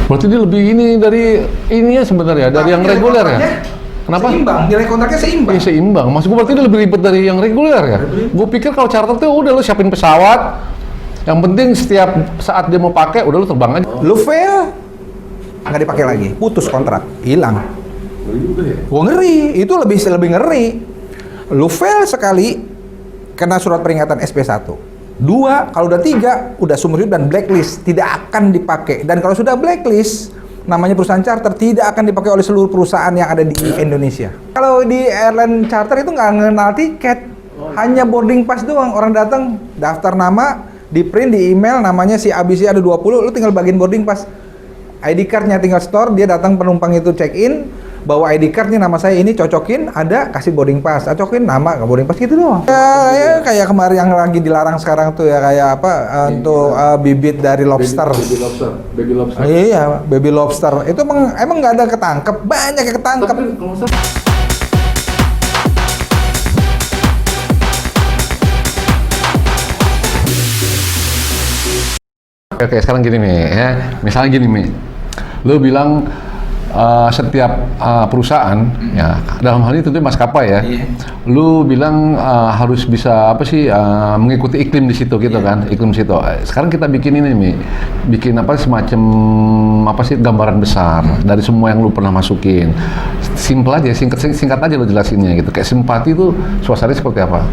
Berarti dia lebih ini dari ininya sebenarnya, dari yang reguler ya? Kenapa? Seimbang, nilai kontraknya seimbang. Iya, seimbang. Maksud gue berarti dia lebih ribet dari yang reguler ya? Gue pikir kalau charter tuh udah lu siapin pesawat, yang penting setiap saat dia mau pakai udah lu terbang aja. Lu fail, nggak dipakai lagi, putus kontrak, hilang. Gua ngeri, itu lebih ngeri. Lu fail sekali, kena surat peringatan SP1. 2, kalau udah 3, udah sumber hidup dan blacklist, tidak akan dipakai. Dan kalau sudah blacklist, namanya perusahaan charter, tidak akan dipakai oleh seluruh perusahaan yang ada di Indonesia. Kalau di airline charter itu nggak mengenal tiket, hanya boarding pass doang. Orang datang, daftar nama, di print, di email, namanya si ABC ada 20, lu tinggal bagiin boarding pass. ID card-nya tinggal store, dia datang penumpang itu check-in, bawa ID card nih, nama saya ini, cocokin, ada, kasih boarding pass, cocokin nama, boarding pass gitu doang. Ya, kayak kemarin yang lagi dilarang sekarang tuh ya, kayak apa, untuk bibit dari lobster. Baby lobster. Iya, baby lobster. Itu emang nggak ada ketangkep, banyak yang ketangkep. Oke, sekarang gini nih ya, misalnya gini nih, lu bilang setiap perusahaan ya dalam hal ini tentunya maskapai ya, lu bilang harus bisa apa sih mengikuti iklim di situ gitu kan, iklim situ. Sekarang kita bikin ini nih, bikin apa semacam apa sih gambaran besar dari semua yang lu pernah masukin. Simple aja, singkat aja lu jelasinnya gitu. Kayak simpati itu suasananya seperti apa?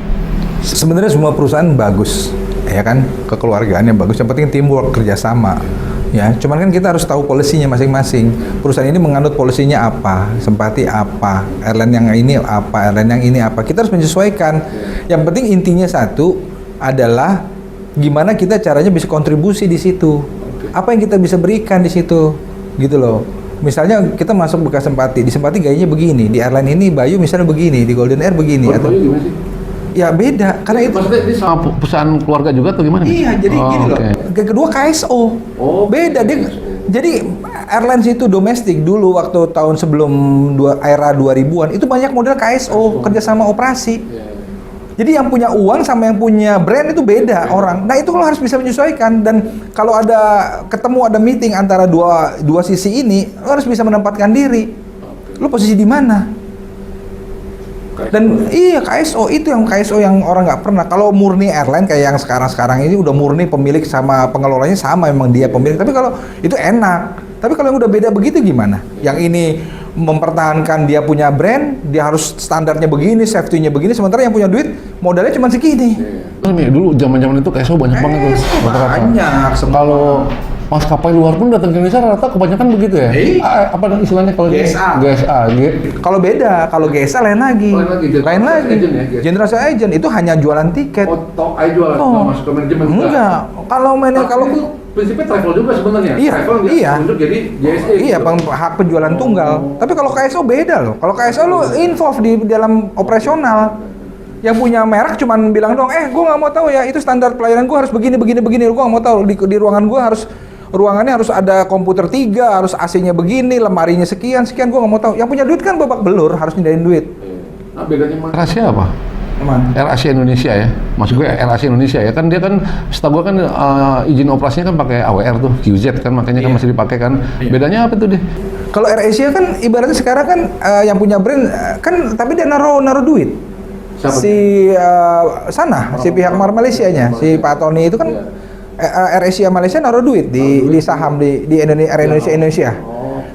Sebenarnya semua perusahaan bagus, ya kan, kekeluargaannya bagus. Yang penting teamwork, kerjasama. Ya, cuman kan kita harus tahu polisinya masing-masing. Perusahaan ini menganut polisinya apa, simpati apa, airline yang ini apa, airline yang ini apa. Kita harus menyesuaikan. Yang penting intinya satu adalah gimana kita caranya bisa kontribusi di situ. Apa yang kita bisa berikan di situ, gitu loh. Misalnya kita masuk bekas Simpati, di Simpati gayanya begini, di airline ini Bayu misalnya begini, di Golden Air begini. Atau ya beda, karena itu maksudnya ini sama perusahaan keluarga juga atau gimana? Iya, jadi gini loh. Kedua KSO. Beda dia. Jadi airlines itu domestik dulu waktu tahun sebelum era 2000-an itu banyak model KSO, kerjasama operasi. Jadi yang punya uang sama yang punya brand itu beda orang. Nah, itu lo harus bisa menyesuaikan, dan kalau ada ketemu ada meeting antara dua sisi ini, lo harus bisa menempatkan diri. Lo posisi di mana? Dan iya, KSO itu yang orang nggak pernah. Kalau murni airline kayak yang sekarang ini udah murni, pemilik sama pengelolanya sama, memang dia pemilik. Tapi kalau itu enak. Tapi kalau yang udah beda begitu gimana? Yang ini mempertahankan dia punya brand, dia harus standarnya begini, safety-nya begini, sementara yang punya duit modalnya cuma segini. Nih, dulu zaman-zaman itu KSO banyak banget tuh. Banyak. Kalau maskapai luar pun datang ke Indonesia rata kebanyakan begitu ya. Apa istilahnya kalau GSA. Kalau beda, kalau GSA lain lagi. Lain lagi. Generasi agent itu hanya jualan tiket. Jualan, masuk ke manajemen. Enggak. Kalau prinsipnya travel juga sebenarnya. Iya. Jadi GSA. Iya, hak penjualan tunggal. Tapi kalau KSO beda loh. Kalau KSO lu involve di dalam operasional. Yang punya merek cuman bilang dong, gue nggak mau tahu ya, itu standar pelayanan gue harus begini. Gue nggak mau tahu di ruangan gue ruangannya harus ada komputer 3, harus AC-nya begini, lemarinya sekian, gue nggak mau tahu. Yang punya duit kan babak belur, harus nyediain duit. Nah, bedanya mana? Rahasia apa? Air Asia Indonesia ya, maksud gue Air Asia Indonesia ya, kan dia kan setahu gue kan izin operasinya kan pakai AWR tuh, QZ kan, makanya kan masih dipakai kan. Bedanya apa tuh deh? Kalau Air Asia kan ibaratnya sekarang kan yang punya brand kan, tapi dia naruh duit. Si pihak Malaysianya, si Pak Tony itu kan Air Asia Malaysia naruh duit di saham di Air Indonesia.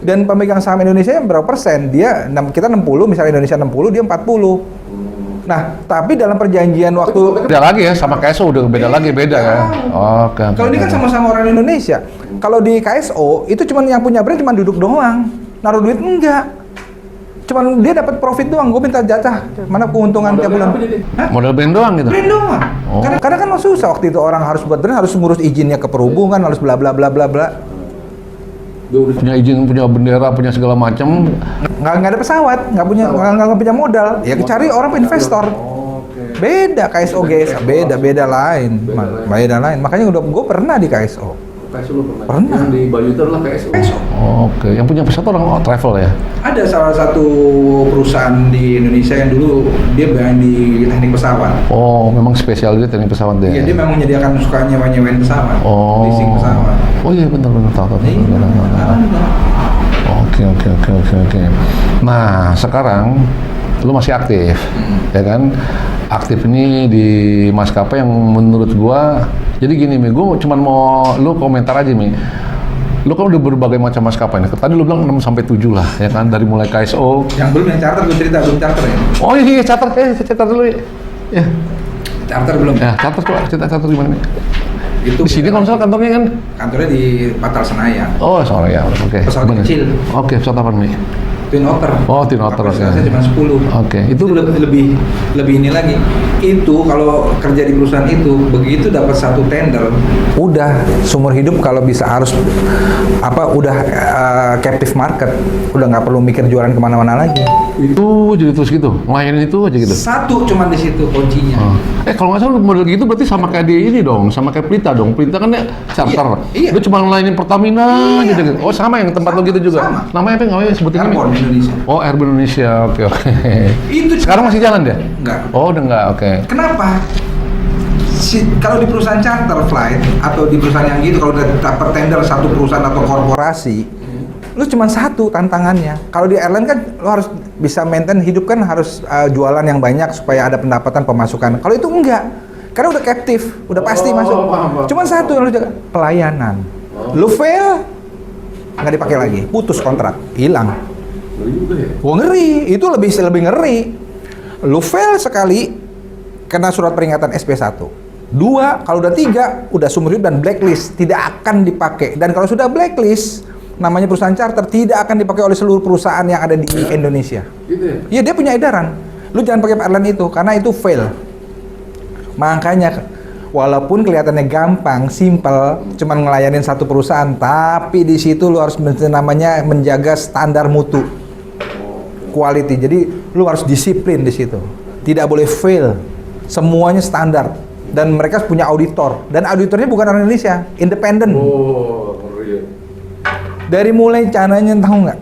Dan pemegang saham Indonesia berapa persen? Kita 60, misalnya Indonesia 60, dia 40. Nah, tapi dalam perjanjian waktu beda lagi ya, sama KSO udah beda ya. Oke. Kalau ini kan sama-sama orang Indonesia. Kalau di KSO itu cuman yang punya brand cuman duduk doang, naruh duit enggak. Cuman dia dapat profit doang, gue minta jatah mana keuntungan tiap bulan. Modal brand doang gitu? Brand doang. Karena kan susah waktu itu orang harus buat brand, harus ngurus izinnya ke perhubungan, harus bla bla bla bla bla. Punya izin, punya bendera, punya segala macam. Nggak ada pesawat, nggak punya modal. Ya cari orang investor. Beda KSO GSA, beda lain. Makanya gue pernah di KSO. KSO lu pernah? Pernah. Yang di Bali itu adalah KSO. KSO. Oke, yang punya pesawat orang travel ya? Ada salah satu perusahaan di Indonesia yang dulu dia main di teknik pesawat. Oh, memang spesial dia teknik pesawat deh. Iya, dia memang menyediakan suka nyewa-nyewain pesawat, leasing pesawat. Oh iya benar tahu. Oke. Nah, sekarang lu masih aktif, ya kan? Aktif ini di maskapai yang menurut gua, jadi gini Mi, gua cuma mau lu komentar aja Mi. Lu kan udah berbagai macam maskapai nih. Tadi lu bilang 6 sampai 7 lah, ya kan? Dari mulai KSO. Yang belum yang charter gue cerita, belum charter ya. Oh iya, charter dulu ya. Ya. Charter belum. Ya, charter coba cerita charter gimana Mi? Itu Di sini kalau misalnya kantornya kan? kantornya di Patal Senayan. Oh, sorry ya. Oke. Pesawat Bener. kecil. Oke, pesawat apa Mi? Twin Otter. Oh, Twin Otter, Kapasitasnya oke. cuma 10. Oke, itu Itu lebih ini lagi. Itu kalau kerja di perusahaan itu begitu dapat satu tender, udah seumur hidup kalau bisa harus udah captive market, udah nggak perlu mikir jualan kemana-mana lagi. Itu jadi terus gitu, ngelayanin itu aja gitu. Satu cuman di situ kuncinya. Oh. Kalau nggak salah model gitu berarti sama kayak di ini dong, sama kayak Pelita dong. Pelita kan ya charter. Iya. Lu cuma ngelayanin Pertamina Iya. gitu. Oh sama yang tempat lu gitu juga. Sama. Namanya apa nggak sebutin ini? Airborne Indonesia. Oh Airborne Indonesia, oke. Itu Sekarang masih jalan dia? enggak. Oh udah nggak, oke. Kenapa? Kalau di perusahaan charter flight atau di perusahaan yang gitu, kalau udah dapat tender satu perusahaan atau korporasi, lu cuma satu tantangannya. Kalau di airline kan lu harus bisa maintain hidup, kan harus jualan yang banyak supaya ada pendapatan pemasukan. Kalau itu enggak, karena udah captive, udah pasti masuk. paham. Cuma satu yang lu jaga, pelayanan. Lu fail, nggak dipakai lagi, putus kontrak, hilang. Gua ngeri, itu lebih ngeri. Lu fail sekali, kena surat peringatan SP1. 2, kalau udah 3, udah seumur hidup dan blacklist, tidak akan dipakai. Dan kalau sudah blacklist, namanya perusahaan charter, tidak akan dipakai oleh seluruh perusahaan yang ada di Indonesia. Gitu ya? Iya, dia punya edaran. Lu jangan pakai airline itu, karena itu fail. Makanya, walaupun kelihatannya gampang, simple, cuman ngelayanin satu perusahaan, tapi di situ lu harus namanya menjaga standar mutu, quality. Jadi lu harus disiplin di situ. Tidak boleh fail. Semuanya standar. Dan mereka punya auditor. Dan auditornya bukan orang Indonesia, independen. Oh, iya. Dari mulai caranya, tahu nggak?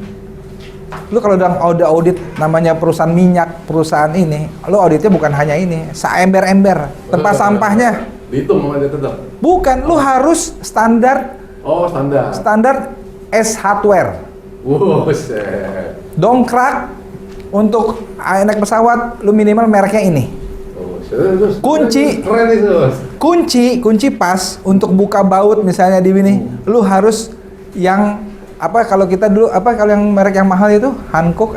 Lu kalau udah audit namanya perusahaan minyak, perusahaan ini, lu auditnya bukan hanya ini, seember-ember, tempat sampahnya. Dihitung sama dia tetap. Bukan, lu harus standar Oh, standar. S hardware. Wow, set. Dongkrak untuk naik pesawat, lu minimal mereknya ini. Kunci. Keren itu. Kunci pas untuk buka baut misalnya di sini, lu harus yang kalau kita dulu kalau yang merek yang mahal itu Hankook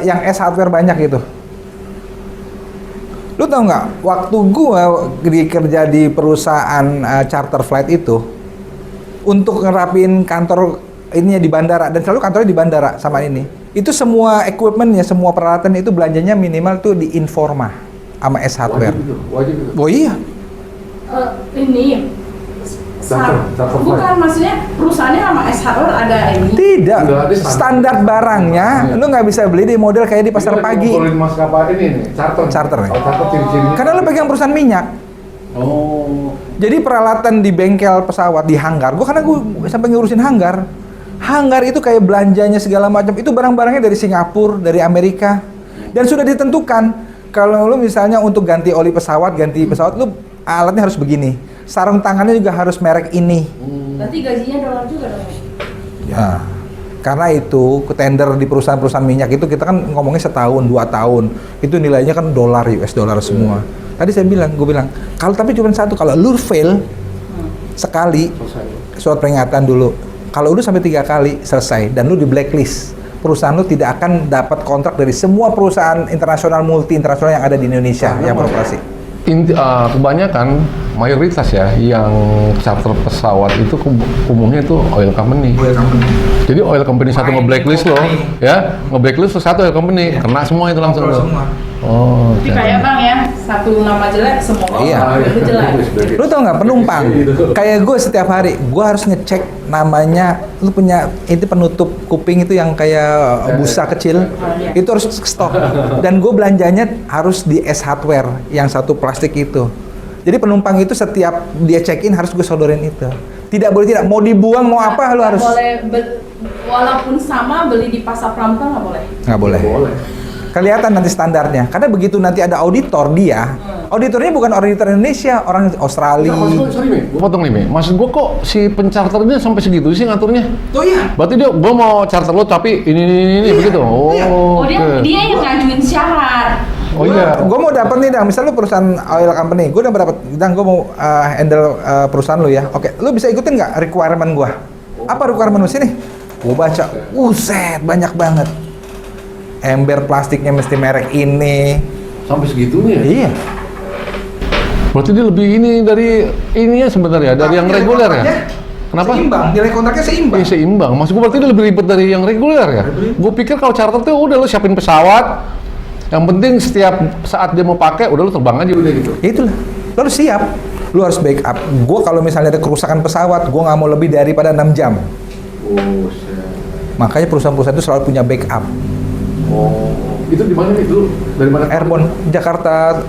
yang S hardware banyak gitu. Lu tau nggak? Waktu gua kerja di perusahaan charter flight itu, untuk ngerapin kantor ininya di bandara, dan selalu kantornya di bandara sama ini. Itu semua equipmentnya, semua peralatan itu belanjanya minimal tuh di Informa sama S hardware. Wajib itu. Oh iya. Ini Charter bukan flight. maksudnya perusahaannya sama S hardware ada ini. Tidak. Enggak, dia Standar barangnya, lu nggak bisa beli di model kayak di pasar pagi. Ngobrolin maskapai ini nih, charter. Charter nih. Oh, charter ciri-cirinya. Karena lu pegang perusahaan minyak. Oh. Jadi peralatan di bengkel pesawat, di hanggar, karena gue sampai ngurusin hanggar. Hanggar itu kayak belanjanya segala macam, itu barang-barangnya dari Singapura, dari Amerika. Dan sudah ditentukan, kalau lu misalnya untuk ganti oli pesawat, lu alatnya harus begini. Sarung tangannya juga harus merek ini. Berarti gajinya dolar juga dong. Ya, karena itu tender di perusahaan-perusahaan minyak itu kita kan ngomongnya setahun, 2 tahun. Itu nilainya kan dolar, US dollar semua. Tadi gue bilang, tapi cuma satu, kalau lu fail sekali, surat peringatan dulu. Kalau udah sampai 3 kali selesai dan lu di blacklist, perusahaan lu tidak akan dapat kontrak dari semua perusahaan internasional, multi internasional yang ada di Indonesia yang beroperasi. Kebanyakan mayoritas ya yang charter pesawat itu umumnya itu oil company. Jadi oil company satu nge-blacklist lo, ya nge-blacklist satu oil company, kena semua itu langsung lo. Oh. Tapi kayak bang ya, satu nama jelek semua orang itu jelek. Lu tau nggak penumpang? Kayak gue setiap hari, gue harus ngecek namanya. Lu punya itu penutup kuping itu yang kayak busa kecil, itu harus stok. Dan gue belanjanya harus di S hardware yang satu plastik itu. Jadi penumpang itu setiap dia check-in harus gue sodorin itu. Tidak boleh tidak. Mau dibuang mau apa lu harus. Walaupun sama beli di pasar pramuka nggak boleh. Nggak boleh. Kelihatan nanti standarnya. Karena begitu nanti ada auditor dia, auditornya bukan auditor Indonesia, orang Australia. Sorry Mi, gue potong nih Mi. Maksud gue kok si pencharternya sampai segitu sih ngaturnya? Oh iya. Berarti gue mau charter lo tapi ini begitu. Oh Oke. dia yang ngajuin syarat. Oh iya. Gue mau dapat nih, Dang. Misal lu perusahaan oil company, gue udah dapat, Dang, gue mau handle perusahaan lu ya. Oke, lu bisa ikutin nggak requirement gue? Apa requirement lu sini? Gue baca, set banyak banget. Ember plastiknya mesti merek ini. Sampai segitunya. Iya. Berarti dia lebih ini dari ininya sebenarnya, dari yang Nilai reguler ya? kontraknya Kenapa? Seimbang, nilai kontraknya seimbang. Iya seimbang. Maksud gue berarti dia lebih ribet dari yang reguler ya? Gue pikir kalau charter tuh udah lo siapin pesawat, yang penting setiap saat dia mau pakai, udah lo terbang aja udah gitu. Ya itulah, lo harus siap. Lo harus backup. Gue kalau misalnya ada kerusakan pesawat, gue nggak mau lebih daripada 6 jam. Oh, Makanya perusahaan-perusahaan itu selalu punya backup. Oh, itu di mana itu? Dari mana? Airborne, Jakarta,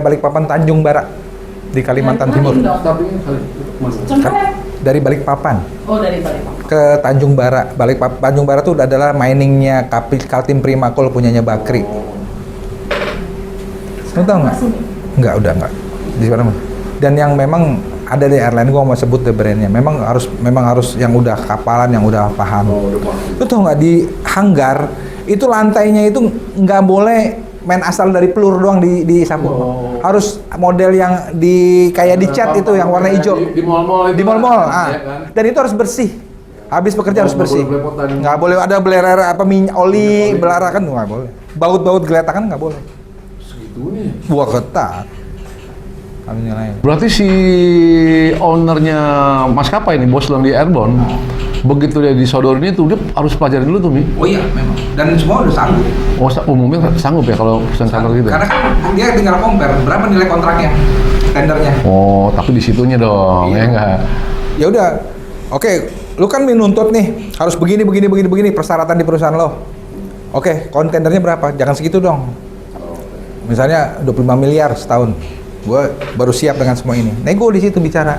Balikpapan, Tanjung Barat di Kalimantan Timur. Tapi kali Contohnya? Dari Balikpapan Oh dari Balikpapan. ke Tanjung Barat. Tanjung Barat itu adalah miningnya Kaltim Primakol punyanya Bakri. Lo tau nggak? Nggak, udah nggak. Di mana? Dan yang memang ada di airline, gua mau sebut the brandnya. Memang harus yang udah kapalan, yang udah paham. Oh, udah paham. Lo tau nggak di hanggar itu lantainya itu nggak boleh main asal dari pelur doang disapu. Oh. Harus model yang kayak di cat itu yang warna hijau. Di mall-mall itu. Di mall-mall, kan? Ya kan? Dan itu harus bersih. Habis bekerja harus Nggak bersih. boleh belepotan. Nggak boleh ada belerang apa minyak oli belarakan, nggak boleh. Baut-baut geletakan nggak boleh. Segitunya. Wah, ketat. Kami nyalain. Berarti si ownernya maskapai ini, bos lo yang di Airborne, begitu dia disodorin itu, dia harus pelajarin dulu tuh Mi. Oh iya, memang. Dan semua udah sanggup. Oh, umumnya sanggup ya kalau perusahaan charter gitu? Karena kan dia tinggal compare berapa nilai kontraknya, tendernya. Oh, tapi di situnya dong, ya enggak? Ya udah. Oke, lu kan menuntut nih, harus begini persyaratan di perusahaan lo. Oke, kontendernya berapa? Jangan segitu dong. Misalnya 25 miliar setahun. Gue baru siap dengan semua ini. Nego di situ bicara.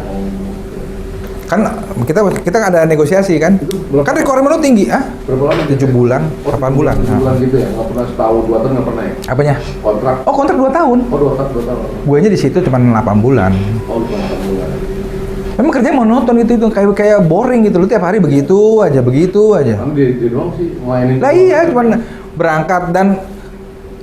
Kan kita ada negosiasi kan? Kan requirement lo tinggi, ah? Berapa lama? 7 bulan, 8 bulan. 7 bulan gitu ya? Nggak pernah setahun, 2 tahun nggak pernah ya? Apanya? Kontrak? Oh, kontrak 2 tahun. Oh, 2 tahun. Gue aja di situ cuma 8 bulan. Oh, 8 bulan. Memang kerjanya monoton itu kayak boring gitu. Lu tiap hari begitu aja. Kan dia doang sih, ngelayanin. Lah iya, cuman berangkat dan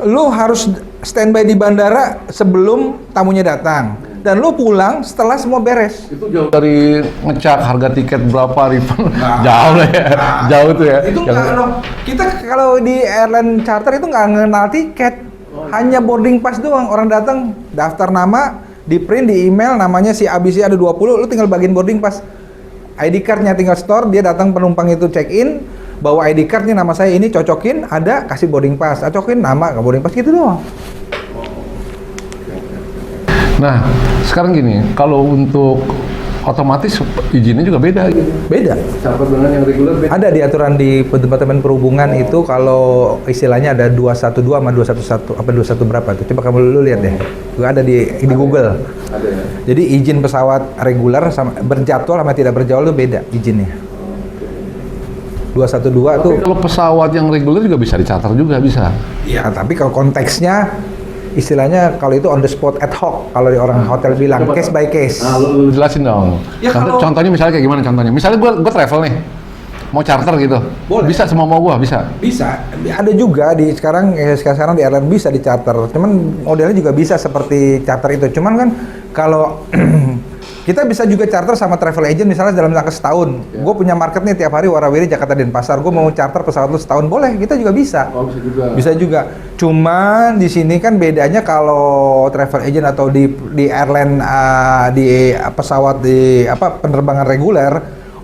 lu harus standby di bandara sebelum tamunya datang. Dan lu pulang setelah semua beres. Itu jauh dari ngecek harga tiket berapa, refund. Nah. Jauh lah ya, jauh tuh ya. Itu nggak loh. Kita kalau di airline charter itu nggak ngenal tiket. Hanya boarding pass doang. Orang datang, daftar nama, di print, di email, namanya si ABC ada 20, lu tinggal bagiin boarding pass. ID card-nya tinggal store, dia datang penumpang itu check in, bawa ID card-nya nama saya ini, cocokin, ada, kasih boarding pass. Cocokin nama, ke boarding pass gitu doang. Nah, sekarang gini, kalau untuk otomatis izinnya juga beda. Beda. Charter dengan yang reguler beda. Ada di aturan di Departemen Perhubungan itu kalau istilahnya ada 212 sama 211 apa 21 berapa tuh. Coba kamu dulu lihat deh. Itu ada di Google. Ada ya. Jadi izin pesawat reguler sama berjadwal sama tidak berjadwal itu beda izinnya. 212 tuh. Tapi kalau pesawat yang reguler juga bisa dicatat juga bisa. Ya, tapi kalau konteksnya istilahnya kalau itu on the spot ad hoc kalau di orang hotel bilang Coba case by case. Nah, lu jelasin dong. Ya, Contohnya misalnya kayak gimana contohnya? Misalnya gua travel nih, mau charter gitu. Boleh. Bisa semua mau gua, bisa. Bisa. Ada juga di sekarang di airline bisa di charter. Cuman modelnya juga bisa seperti charter itu. Cuman kan kalau kita bisa juga charter sama travel agent misalnya dalam jangka setahun. Ya. Gue punya market nih tiap hari warawiri Jakarta Denpasar. Gue mau charter pesawat lu setahun boleh. Kita juga bisa. Oh, bisa juga. Bisa juga. Cuman di sini kan bedanya kalau travel agent atau di airline di pesawat di penerbangan reguler,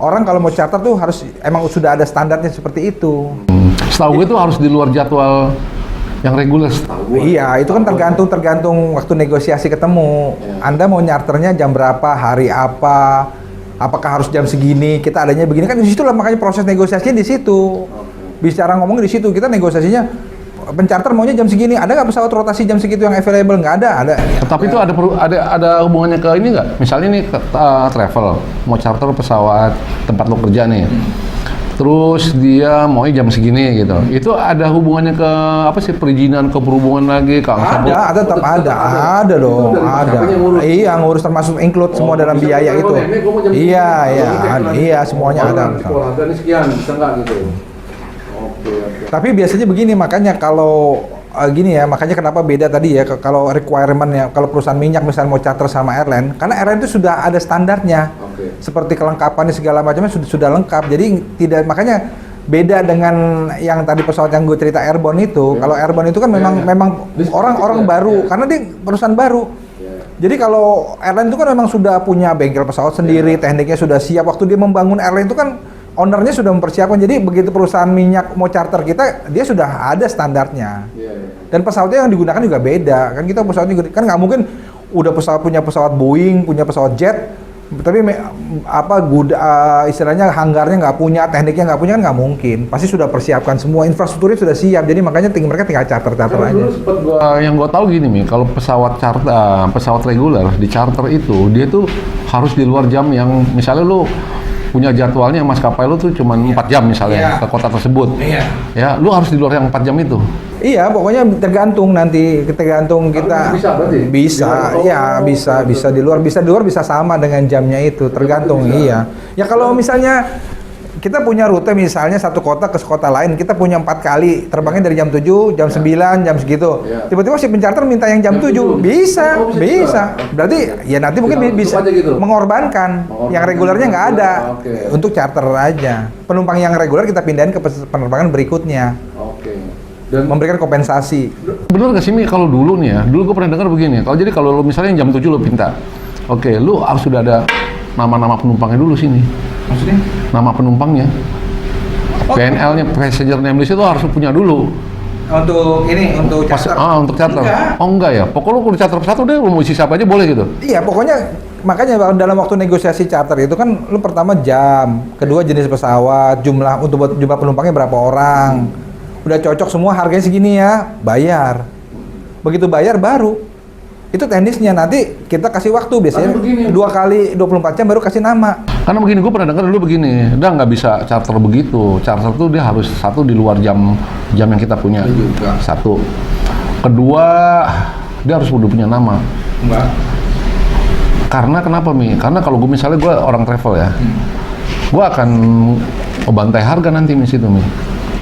orang kalau mau charter tuh harus emang sudah ada standarnya seperti itu. Setahu gue itu harus di luar jadwal yang reguler. Iya, itu kan tergantung waktu negosiasi ketemu. Ya. Anda mau nyarternya jam berapa, hari apa, apakah harus jam segini, kita adanya begini kan di situ lah makanya proses negosiasinya di situ. Bicara ngomong di situ, kita negosiasinya Pencharter maunya jam segini, ada nggak pesawat rotasi jam segitu yang available? Nggak ada, ada. Tapi itu ada hubungannya ke ini nggak? Misalnya nih travel, mau charter pesawat tempat lo kerja nih. Terus dia maunya jam segini gitu. Itu ada hubungannya ke apa sih, perizinan, ke perhubungan lagi, ke angsa pur? Ada, tetap ada dong, ada. Iya, ngurus termasuk include semua dalam biaya itu. Iya, iya, semuanya ada. Kalau harga ini sekian, bisa nggak gitu? Oke. Tapi biasanya begini, makanya kalau gini ya, makanya kenapa beda tadi ya kalau requirement-nya, kalau perusahaan minyak misalnya mau charter sama airline, karena airline itu sudah ada standarnya. Seperti kelengkapannya segala macamnya sudah lengkap. Jadi tidak, makanya beda dengan yang tadi pesawat yang gue cerita airborne itu. Kalau airborne itu kan memang orang-orang baru karena dia perusahaan baru. Jadi kalau airline itu kan memang sudah punya bengkel pesawat sendiri, tekniknya sudah siap. Waktu dia membangun airline itu kan ownernya sudah mempersiapkan. Jadi begitu perusahaan minyak mau charter kita, dia sudah ada standarnya. Dan pesawatnya yang digunakan juga beda. Kan kita pesawatnya kan nggak mungkin udah punya pesawat Boeing, punya pesawat jet, tapi istilahnya hanggarnya nggak punya, tekniknya nggak punya, kan nggak mungkin. Pasti sudah persiapkan semua, infrastrukturnya sudah siap. Jadi makanya mereka tinggal charter aja. Yang gue tahu gini nih, kalau pesawat charter, pesawat reguler di charter itu dia tuh harus di luar jam yang misalnya lu punya jadwalnya maskapai lu tuh cuma 4 jam misalnya ke kota tersebut. Ya, lu harus di luar yang 4 jam itu. Iya, pokoknya tergantung kita. Bisa berarti? Bisa di luar, bisa sama dengan jamnya itu, tergantung. Iya. Ya kalau misalnya kita punya rute misalnya satu kota ke kota lain, kita punya 4 kali terbangnya dari jam 7, jam 9, jam segitu. Tiba-tiba si pencharter minta yang jam 7, bisa. Berarti ya nanti mungkin bisa mengorbankan. Yang regulernya nggak ada, untuk charter aja. Penumpang yang reguler kita pindahin ke penerbangan berikutnya. Dan memberikan kompensasi. Bener nggak sih Mi, kalau dulu nih ya, dulu gue pernah dengar begini, kalau lu misalnya jam 7 lu pinta, lu harus sudah ada nama-nama penumpangnya dulu sini. Maksudnya? Nama penumpangnya. PNL-nya, passenger name list itu harus punya dulu. Untuk charter? Untuk charter. Enggak. Oh enggak ya? Pokoknya lu charter pesawat udah mau isi siapa aja boleh gitu? Iya, pokoknya makanya dalam waktu negosiasi charter itu kan lu pertama jam, kedua jenis pesawat, jumlah penumpangnya berapa orang. Udah cocok semua, harganya segini ya, bayar. Begitu bayar baru. Itu teknisnya, nanti kita kasih waktu biasanya 2 kali 24 jam baru kasih nama. Karena begini, gue pernah dengar dulu begini, udah nggak bisa charter begitu. Charter tuh dia harus satu di luar jam yang kita punya. Satu. Kedua, dia harus udah punya nama. Enggak. Karena kenapa Mi? Karena kalau gue misalnya gue orang travel ya, gue akan bantai harga nanti di situ Mi.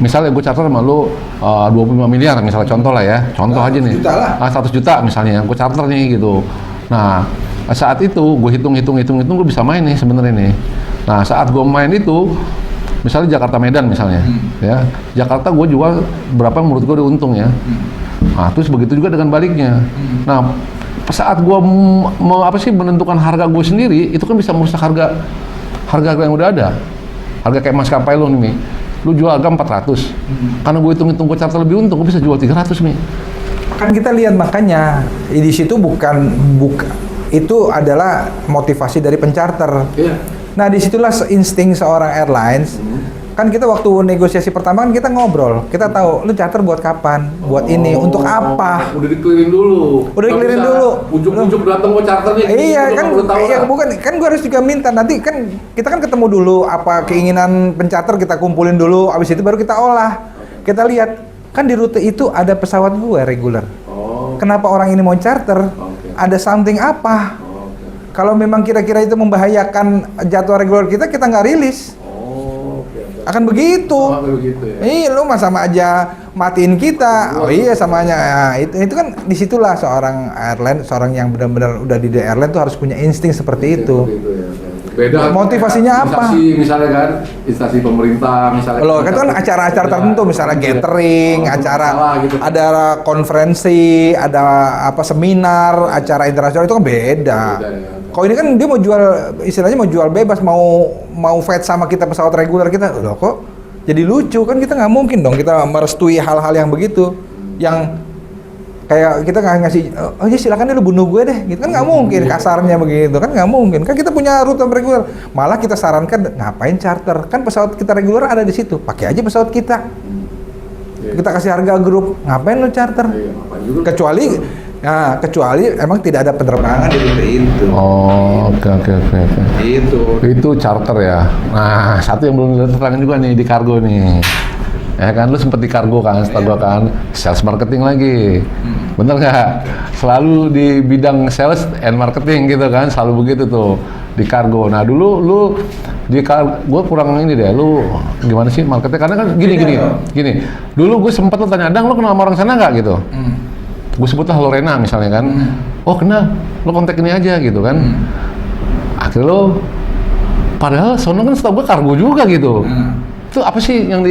Misalnya gue charter sama lu 25 miliar misalnya, contoh lah ya, contoh aja nih. 100 juta misalnya, gue charter nih gitu. Nah, saat itu gue hitung gue bisa main nih sebenarnya nih. Nah, saat gue main itu, misalnya Jakarta Medan misalnya, ya Jakarta gue jual berapa yang menurut gue udah untung ya. Nah, terus begitu juga dengan baliknya. Nah, saat gue menentukan harga gue sendiri, itu kan bisa merusak harga yang udah ada. Harga kayak maskapai lo nih, Mi. Lu jual harga 400. Karena gue hitung gue charter lebih untung, gue bisa jual 300, Mi. Kan kita lihat, makanya di situ bukan itu adalah motivasi dari pencharter. Nah, disitulah insting seorang airlines. Kan kita waktu negosiasi pertama kan kita ngobrol, kita tahu lu charter buat kapan, buat ini, untuk apa. Udah dikelirin dulu. Ujuk-ujuk datang mau charter nih. Iya kan, bukan kan gue harus juga minta nanti kan kita kan ketemu dulu apa keinginan pencharter, kita kumpulin dulu, abis itu baru kita olah. Kita lihat kan di rute itu ada pesawat gue reguler. Kenapa orang ini mau charter? Ada something apa? Kalau memang kira-kira itu membahayakan jadwal reguler kita nggak rilis. Akan begitu. Iya, lu sama aja matiin kita. Oh iya, samanya. Nah, itu kan disitulah seorang airline, seorang yang benar-benar udah di airline tuh harus punya insting seperti itu. Beda. Motivasinya apa? Misalnya kan, instansi pemerintah misalnya. Loh, kan acara-acara tertentu, misalnya gathering, acara ada konferensi, ada seminar, acara internasional itu kan beda. Kalau ini kan dia mau jual, istilahnya mau jual bebas, mau fight sama kita pesawat reguler kita, loh kok jadi lucu kan, kita nggak mungkin dong kita merestui hal-hal yang begitu, yang kayak kita nggak ngasih, oh ya silakan deh lu bunuh gue deh, gitu kan nggak mungkin, kasarnya begitu kan nggak mungkin, kan kita punya rute reguler, malah kita sarankan ngapain charter, kan pesawat kita reguler ada di situ, pakai aja pesawat kita. Kita kasih harga grup, ngapain lu charter? Kecuali emang tidak ada penerbangan di rute itu. Oh, oke. Itu. Itu charter ya. Nah, satu yang belum diterangin juga nih di kargo nih. Ya kan, lu sempet di kargo kan, setahu gua kan, sales marketing lagi. Bener nggak? Selalu di bidang sales and marketing gitu kan, selalu begitu tuh di kargo. Nah dulu lu di gua kurang ini deh, lu gimana sih marketnya? Karena kan gini. Dulu gue sempet lu tanya, Dang, lu kenal sama orang sana nggak gitu? Gue sebutlah Lorena misalnya kan. Oh kenal, lu kontak ini aja gitu kan. Akhirnya lo, padahal sono kan setahu gue kargo juga gitu. Itu apa sih yang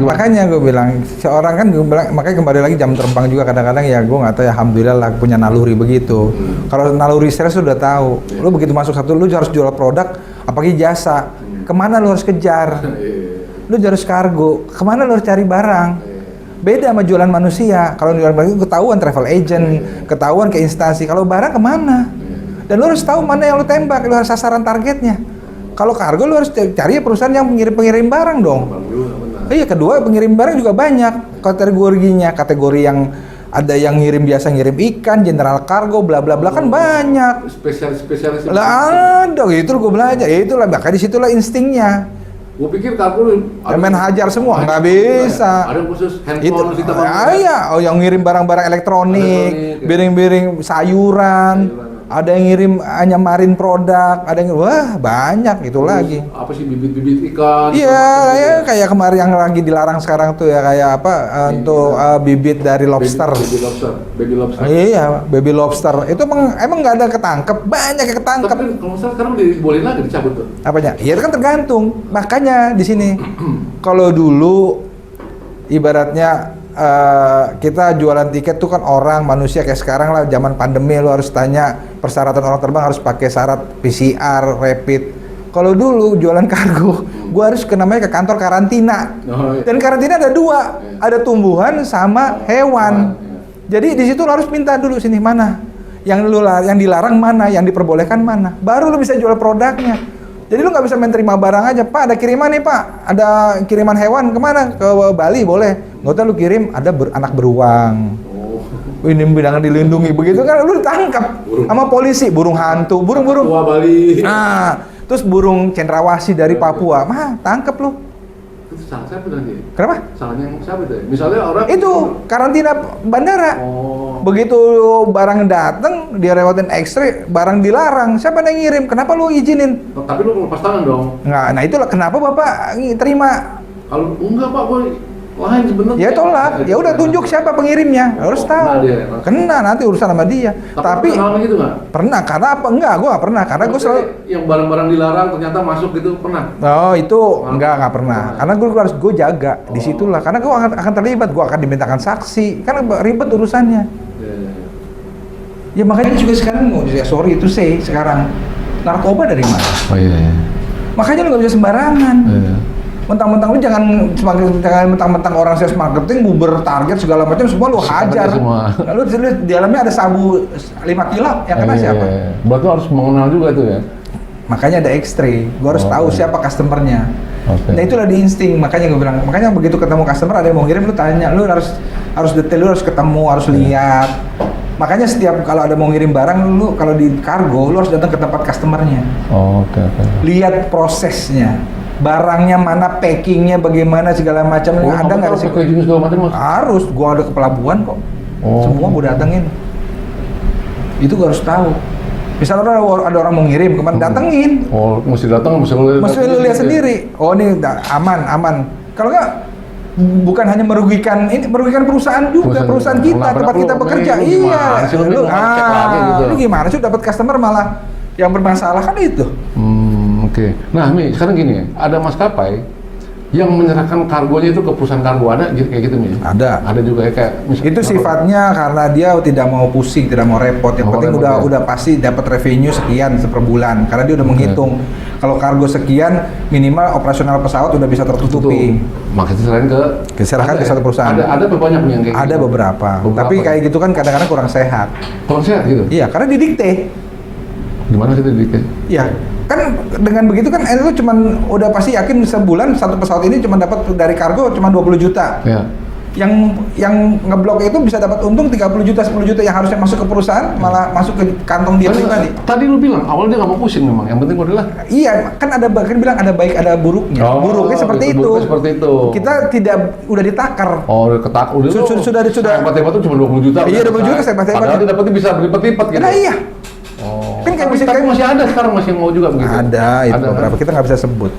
makanya gue bilang, seorang kan gue bilang, makanya kembali lagi jam terbang juga kadang-kadang ya gue nggak tahu ya, alhamdulillah lah punya naluri begitu. Kalau naluri sales sudah tahu, lu begitu masuk satu lu harus jual produk, apalagi jasa, kemana lu harus kejar? Lu harus kargo, kemana lu harus cari barang? Beda sama jualan manusia. Kalau jualan barang itu ketahuan travel agent, ketahuan ke instansi. Kalau barang kemana? Dan lu harus tahu mana yang lu tembak, lu harus sasaran targetnya. Kalau kargo lu harus cari perusahaan yang pengirim barang dong. Iya, kedua pengirim barang juga banyak kategorinya. Kategori yang ada yang ngirim biasa ngirim ikan, general kargo, bla bla bla kan banyak. Spesialis. Lah ada gitu gue belajar. Ya itulah, makanya disitulah instingnya. Gue pikir kargo main hajar semua, nggak bisa. Ada khusus handphone itu, iya, oh yang ngirim barang-barang elektronik, biring-biring sayuran. Ada yang ngirim hanya marin produk, ada yang wah banyak itu lagi. Apa sih bibit-bibit ikan? Iya, ya, kayak kemarin yang lagi dilarang sekarang tuh ya kayak apa untuk bibit dari lobster. Baby lobster. Iya, baby lobster. Itu emang nggak ada ketangkep, banyak yang ketangkep. Tapi kalau sekarang dibolehin lagi dicabut tuh. Apanya? Iya kan tergantung. Makanya di sini kalau dulu ibaratnya kita jualan tiket tuh kan orang manusia kayak sekarang lah zaman pandemi lu harus tanya persyaratan orang terbang harus pakai syarat PCR, rapid. Kalau dulu jualan kargo, gua harus namanya ke kantor karantina. Dan karantina ada dua, ada tumbuhan sama hewan. Jadi di situ lu harus minta dulu sini mana yang dilarang mana, yang diperbolehkan mana, baru lu bisa jual produknya. Jadi lu nggak bisa main terima barang aja, Pak ada kiriman nih Pak, ada kiriman hewan kemana? Ke Bali boleh, nggak usah lu kirim ada anak beruang. Ini bidangan dilindungi begitu kan lu ditangkap sama polisi, burung hantu, burung-burung. Papua Bali. Nah, terus burung cendrawasih dari Papua, mah tangkep lu. Itu salah siapa nanti? Kenapa? Salahnya yang siapa itu? Misalnya orang itu karantina bandara. Begitu barang datang, dia lewatin X-ray, barang dilarang. Siapa yang ngirim? Kenapa lu izinin? Tapi lu lepas tangan dong. Nah itulah kenapa Bapak terima. Kalau enggak Pak, gue lain sebenarnya. Ya tolak. Ya udah tunjuk siapa pengirimnya. Harus tahu. Kena nanti urusan sama dia. Tapi pernah gitu nggak? Pernah. Karena apa? Enggak, gue nggak pernah. Karena gue selalu yang barang-barang dilarang ternyata masuk gitu pernah. Oh itu nggak pernah. Karena gue jaga di situlah. Karena gue akan terlibat. Gue akan dimintakan saksi. Karena ribet urusannya. Ya makanya juga sekarang mau sorry itu sih sekarang narkoba dari mana? Oh iya. Makanya lu nggak bisa sembarangan. Mentang-mentang lu jangan mentang-mentang orang sales marketing buber target segala macam semua lu hajar. Lalu di dalamnya ada sabu 5 kilo yang kena siapa? Berarti harus mengenal juga tuh ya. Makanya ada X-ray. Gua harus tahu siapa customernya. Nah itulah di insting. Makanya gue bilang. Makanya begitu ketemu customer ada yang mau ngirim lu tanya. Lu harus detail, lu harus ketemu, harus lihat. Makanya setiap kalau ada mau ngirim barang lu kalau di kargo lu harus datang ke tempat customernya. Oke. Lihat prosesnya. Barangnya mana, packingnya bagaimana segala macam. Ada nggak sih? Harus. Gua ada ke pelabuhan kok. Semua gua datengin. Itu gua harus tahu. Misalnya ada orang mau ngirim, kemana datengin. Oh, mesti datang, mesti lu lihat sendiri. Oh ini aman. Kalau nggak, bukan hanya merugikan perusahaan juga, perusahaan kita, tempat kita bekerja. Iya. Lu gimana sih dapat customer malah yang bermasalah kan itu. Oke. Nah, Mi, sekarang gini, ada maskapai yang menyerahkan kargonya itu ke perusahaan kargo, ada kayak gitu Mi? Ada juga ya kayak itu sifatnya karena dia tidak mau pusing, tidak mau repot. Yang penting udah pasti dapat revenue sekian per bulan karena dia udah menghitung. Kalau kargo sekian minimal operasional pesawat udah bisa tertutupi. Makanya diserahkan ke satu perusahaan. Ada banyak yang kayak ada gitu. beberapa. Tapi kayak gitu kan kadang-kadang kurang sehat. Kurang sehat gitu? Iya, karena didikte. Gimana sih didikte? Iya. Kan dengan begitu kan lu cuman udah pasti yakin sebulan satu pesawat ini cuma dapat dari kargo cuma 20 juta. Iya. yang ngeblok itu bisa dapat untung 30 juta, 10 juta yang harusnya masuk ke perusahaan malah masuk ke kantong dia pribadi. Tadi lu bilang awalnya dia nggak mau pusing memang. Yang penting adalah Iya, kan ada kan bilang ada baik ada buruknya. Buruknya seperti itu. Buruknya seperti itu. Kita tidak udah ditakar. Oh, udah ketak udah. Sudah. Hebat-hebat tuh cuma 20 juta. Iya, 20 juta hebat-hebat. Padahal dia dapatnya bisa berlipat-lipat gitu. Nah iya. Oh. Kan kayak tapi masih ada sekarang masih yang mau juga begitu. Ada itu Ada, beberapa kita nggak bisa sebut.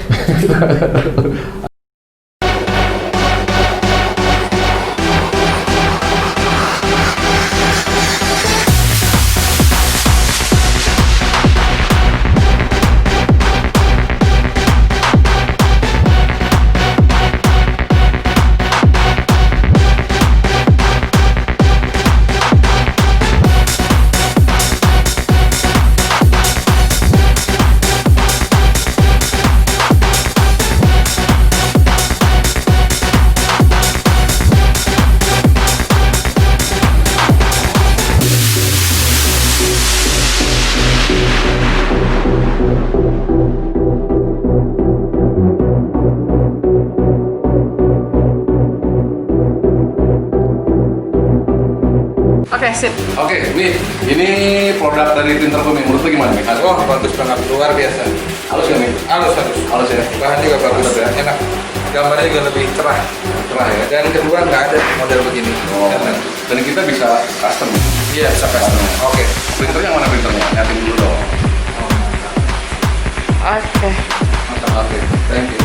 Oke, sip. Oke, nih ini produk dari printer gue, menurut lu gimana nih? Oh bagus banget, luar biasa. Halus ya, nih? Halus. Halus ya? Bahan juga bagus, Mantap ya? enak. Gambarnya juga lebih cerah. Cerah ya? Dan kedua nggak ada model begini. Oh, Enak. dan kita bisa custom. Iya, bisa custom. Oke. Printernya mana printernya? Nyatin dulu dong. Oke. Mantap, oke. Thank you.